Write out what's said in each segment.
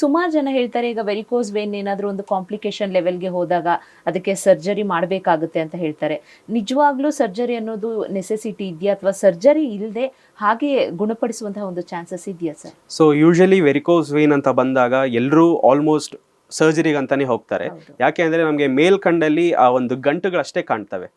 ಸುಮಾರು ಜನ ಹೇಳ್ತಾರೆ ಈಗ ವೆರಿಕೋಸ್ ವೇನ್ ಏನಾದರೂ ಒಂದು ಕಾಂಪ್ಲಿಕೇಶನ್ ಲೆವೆಲ್ಗೆ ಹೋದಾಗ ಅದಕ್ಕೆ ಸರ್ಜರಿ ಮಾಡಬೇಕಾಗುತ್ತೆ ಅಂತ ಹೇಳ್ತಾರೆ. ನಿಜವಾಗ್ಲೂ ಸರ್ಜರಿ ಅನ್ನೋದು ನೆಸೆಸಿಟಿ ಇದೆಯಾ ಅಥವಾ ಸರ್ಜರಿ ಇಲ್ಲದೆ ಹಾಗೆ ಗುಣಪಡಿಸುವಂತಹ ಒಂದು ಚಾನ್ಸಸ್ ಇದೆಯಾ sir? So usually varicose vane ಅಂತ ಬಂದಾಗ ಎಲ್ಲರೂ ಆಲ್ಮೋಸ್ಟ್ ಸರ್ಜರಿಗೆ ಅಂತಾನೆ ಹೋಗ್ತಾರೆ. ಯಾಕೆ ಅಂದರೆ ನಮಗೆ ಮೇಲ್ಕಂಡಲ್ಲಿ ಆ ಒಂದು ಗಂಟುಗಳಷ್ಟೇ ಕಾಣ್ತವೆ.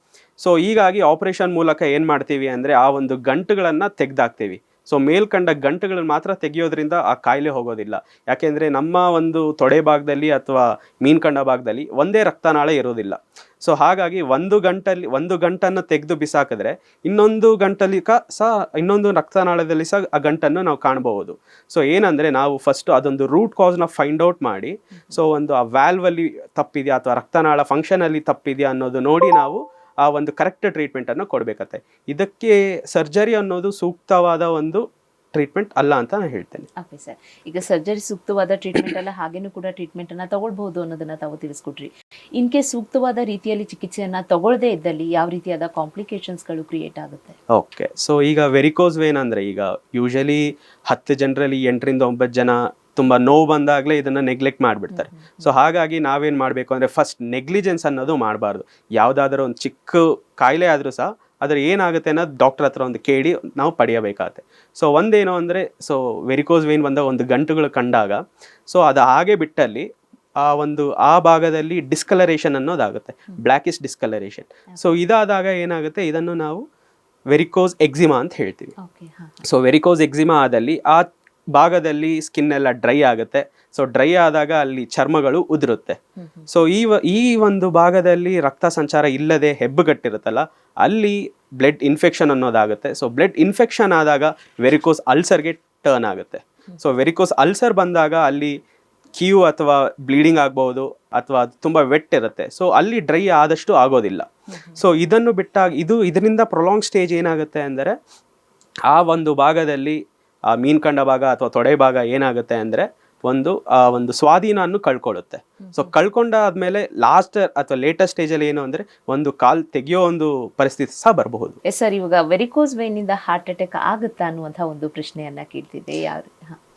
ಸೊ ಹೀಗಾಗಿ ಆಪರೇಷನ್ ಮೂಲಕ ಏನು ಮಾಡ್ತೀವಿ ಅಂದರೆ ಆ ಒಂದು ಗಂಟುಗಳನ್ನು ತೆಗೆದಾಕ್ತೀವಿ. ಸೊ ಮೇಲ್ಕಂಡ ಗಂಟುಗಳನ್ನು ಮಾತ್ರ ತೆಗೆಯೋದ್ರಿಂದ ಆ ಕಾಯಿಲೆ ಹೋಗೋದಿಲ್ಲ. ಯಾಕೆಂದರೆ ನಮ್ಮ ಒಂದು ತೊಡೆ ಭಾಗದಲ್ಲಿ ಅಥವಾ ಮೀನ್ಕಂಡ ಭಾಗದಲ್ಲಿ ಒಂದೇ ರಕ್ತನಾಳ ಇರೋದಿಲ್ಲ. ಸೊ ಹಾಗಾಗಿ ಒಂದು ಗಂಟನ್ನು ತೆಗೆದು ಬಿಸಾಕಿದ್ರೆ ಇನ್ನೊಂದು ಗಂಟಲ್ಲಿ ಸಹ ಇನ್ನೊಂದು ರಕ್ತನಾಳದಲ್ಲಿ ಸಹ ಆ ಗಂಟನ್ನು ನಾವು ಕಾಣಬಹುದು. ಸೊ ಏನಂದರೆ ನಾವು ಫಸ್ಟು ಅದೊಂದು ರೂಟ್ ಕಾಸ್ನ ಫೈಂಡ್ ಔಟ್ ಮಾಡಿ, ಸೊ ಒಂದು ಆ ವ್ಯಾಲ್ವಲ್ಲಿ ತಪ್ಪಿದೆಯಾ ಅಥವಾ ರಕ್ತನಾಳ ಫಂಕ್ಷನಲ್ಲಿ ತಪ್ಪಿದೆಯಾ ಅನ್ನೋದು ನೋಡಿ ನಾವು ಆ ಒಂದು ಕರೆಕ್ಟ್ ಟ್ರೀಟ್ಮೆಂಟನ್ನು ಕೊಡಬೇಕತ್ತೆ. ಇದಕ್ಕೆ ಸರ್ಜರಿ ಅನ್ನೋದು ಸೂಕ್ತವಾದ ಒಂದು ಟ್ರೀಟ್ಮೆಂಟ್ ಅಲ್ಲ ಅಂತ ನಾನು ಹೇಳ್ತೇನೆ. ಓಕೆ ಸರ್, ಈಗ ಸರ್ಜರಿ ಸೂಕ್ತವಾದ ಟ್ರೀಟ್ಮೆಂಟ್ ಅಲ್ಲ, ಹಾಗೇನೂ ಕೂಡ ಟ್ರೀಟ್ಮೆಂಟನ್ನು ತಗೊಳ್ಬಹುದು ಅನ್ನೋದನ್ನು ತಾವು ತಿಳಿಸ್ಕೊಟ್ರಿ. ಇನ್ ಕೇಸ್ ಸೂಕ್ತವಾದ ರೀತಿಯಲ್ಲಿ ಚಿಕಿತ್ಸೆಯನ್ನು ತಗೊಳ್ಳದೇ ಇದ್ದಲ್ಲಿ ಯಾವ ರೀತಿಯಾದ ಕಾಂಪ್ಲಿಕೇಶನ್ಸ್ಗಳು ಕ್ರಿಯೇಟ್ ಆಗುತ್ತೆ? ಓಕೆ, ಸೊ ಈಗ ವೆರಿಕೋಸ್ ವೇನ್ ಅಂದರೆ ಈಗ ಯೂಶಲಿ 10 ಜನರಲ್ಲಿ 8ರಿಂದ 9 ಜನ ತುಂಬ ನೋವು ಬಂದಾಗಲೇ ಇದನ್ನು ನೆಗ್ಲೆಕ್ಟ್ ಮಾಡಿಬಿಡ್ತಾರೆ. ಸೊ ಹಾಗಾಗಿ ನಾವೇನು ಮಾಡಬೇಕು ಅಂದರೆ ಫಸ್ಟ್ ನೆಗ್ಲಿಜೆನ್ಸ್ ಅನ್ನೋದು ಮಾಡಬಾರ್ದು. ಯಾವುದಾದ್ರೂ ಒಂದು ಚಿಕ್ಕ ಕಾಯಿಲೆ ಆದರೂ ಸಹ ಅದರ ಏನಾಗುತ್ತೆ ಅನ್ನೋದು ಡಾಕ್ಟರ್ ಹತ್ರ ಒಂದು ಕೇಳಿ ನಾವು ಪಡೆಯಬೇಕಾಗತ್ತೆ. ಸೊ ಒಂದೇನು ಅಂದರೆ, ಸೊ ವೆರಿಕೋಸ್ ವೇನ್ ಬಂದಾಗ ಒಂದು ಗಂಟುಗಳು ಕಂಡಾಗ ಸೊ ಅದು ಹಾಗೆ ಬಿಟ್ಟಲ್ಲಿ ಆ ಭಾಗದಲ್ಲಿ ಡಿಸ್ಕಲರೇಷನ್ ಅನ್ನೋದಾಗುತ್ತೆ, ಬ್ಲ್ಯಾಕಿಶ್ ಡಿಸ್ಕಲರೇಷನ್. ಸೊ ಇದಾದಾಗ ಏನಾಗುತ್ತೆ, ಇದನ್ನು ನಾವು ವೆರಿಕೋಸ್ ಎಕ್ಸಿಮಾ ಅಂತ ಹೇಳ್ತೀವಿ. ಸೊ ವೆರಿಕೋಸ್ ಎಕ್ಸಿಮಾ ಆದಲ್ಲಿ ಆ ಭಾಗದಲ್ಲಿ ಸ್ಕಿನ್ ಎಲ್ಲ ಡ್ರೈ ಆಗುತ್ತೆ. ಸೊ ಡ್ರೈ ಆದಾಗ ಅಲ್ಲಿ ಚರ್ಮಗಳು ಉದುರುತ್ತೆ. ಸೊ ಈ ಒಂದು ಭಾಗದಲ್ಲಿ ರಕ್ತ ಸಂಚಾರ ಇಲ್ಲದೆ ಹೆಬ್ಬುಗಟ್ಟಿರುತ್ತಲ್ಲ, ಅಲ್ಲಿ ಬ್ಲಡ್ ಇನ್ಫೆಕ್ಷನ್ ಅನ್ನೋದಾಗುತ್ತೆ. ಸೊ ಬ್ಲಡ್ ಇನ್ಫೆಕ್ಷನ್ ಆದಾಗ ವೆರಿಕೋಸ್ ಅಲ್ಸರ್ಗೆ ಟರ್ನ್ ಆಗುತ್ತೆ. ಸೊ ವೆರಿಕೋಸ್ ಅಲ್ಸರ್ ಬಂದಾಗ ಅಲ್ಲಿ ಕೀವು ಅಥವಾ ಬ್ಲೀಡಿಂಗ್ ಆಗ್ಬೋದು, ಅಥವಾ ಅದು ತುಂಬ ವೆಟ್ ಇರುತ್ತೆ. ಸೊ ಅಲ್ಲಿ ಡ್ರೈ ಆದಷ್ಟು ಆಗೋದಿಲ್ಲ. ಸೊ ಇದನ್ನು ಬಿಟ್ಟಾಗ ಇದರಿಂದ ಪ್ರೊಲಾಂಗ್ ಸ್ಟೇಜ್ ಏನಾಗುತ್ತೆ ಅಂದರೆ, ಆ ಒಂದು ಭಾಗದಲ್ಲಿ ಆ ಮೀನ್ಕಂಡ ಭಾಗ ಅಥವಾ ತೊಡೆ ಭಾಗ ಏನಾಗುತ್ತೆ ಅಂದರೆ ಒಂದು ಸ್ವಾಧೀನವನ್ನು ಕಳ್ಕೊಳ್ಳುತ್ತೆ. ಸೊ ಕಳ್ಕೊಂಡಾದ್ಮೇಲೆ ಲಾಸ್ಟ್ ಅಥವಾ ಲೇಟೆಸ್ಟ್ ಸ್ಟೇಜಲ್ಲಿ ಏನು ಅಂದರೆ ಒಂದು ಕಾಲ್ ತೆಗೆಯೋ ಒಂದು ಪರಿಸ್ಥಿತಿ ಸಹ ಬರಬಹುದು. ಸರ್, ಇವಾಗ ವೆರಿಕೋಸ್ ವೇನಿಂದ ಹಾರ್ಟ್ ಅಟ್ಯಾಕ್ ಆಗುತ್ತಾ ಅನ್ನುವಂಥ ಒಂದು ಪ್ರಶ್ನೆಯನ್ನ ಕೇಳ್ತಿದ್ದೆ.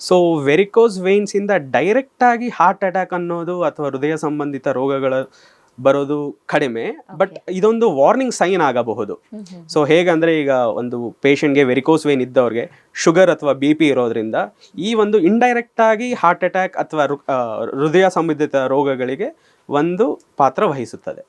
ಸೊ ವೆರಿಕೋಸ್ ವೇನ್ಸ್ ಇಂದ ಡೈರೆಕ್ಟ್ ಆಗಿ ಹಾರ್ಟ್ ಅಟ್ಯಾಕ್ ಅನ್ನೋದು ಅಥವಾ ಹೃದಯ ಸಂಬಂಧಿತ ರೋಗಗಳು ಬರೋದು ಕಡಿಮೆ, ಬಟ್ ಇದೊಂದು ವಾರ್ನಿಂಗ್ ಸೈನ್ ಆಗಬಹುದು. ಸೊ ಹೇಗಂದ್ರೆ, ಈಗ ಒಂದು ಪೇಷಂಟ್ಗೆ ವೆರಿಕೋಸ್ ವೇನ್ ಇದ್ದವ್ರಿಗೆ ಶುಗರ್ ಅಥವಾ BP ಇರೋದ್ರಿಂದ ಈ ಒಂದು ಇಂಡೈರೆಕ್ಟ್ ಆಗಿ ಹಾರ್ಟ್ ಅಟ್ಯಾಕ್ ಅಥವಾ ಹೃದಯ ಸಂಬಂಧಿತ ರೋಗಗಳಿಗೆ ಒಂದು ಪಾತ್ರ ವಹಿಸುತ್ತದೆ.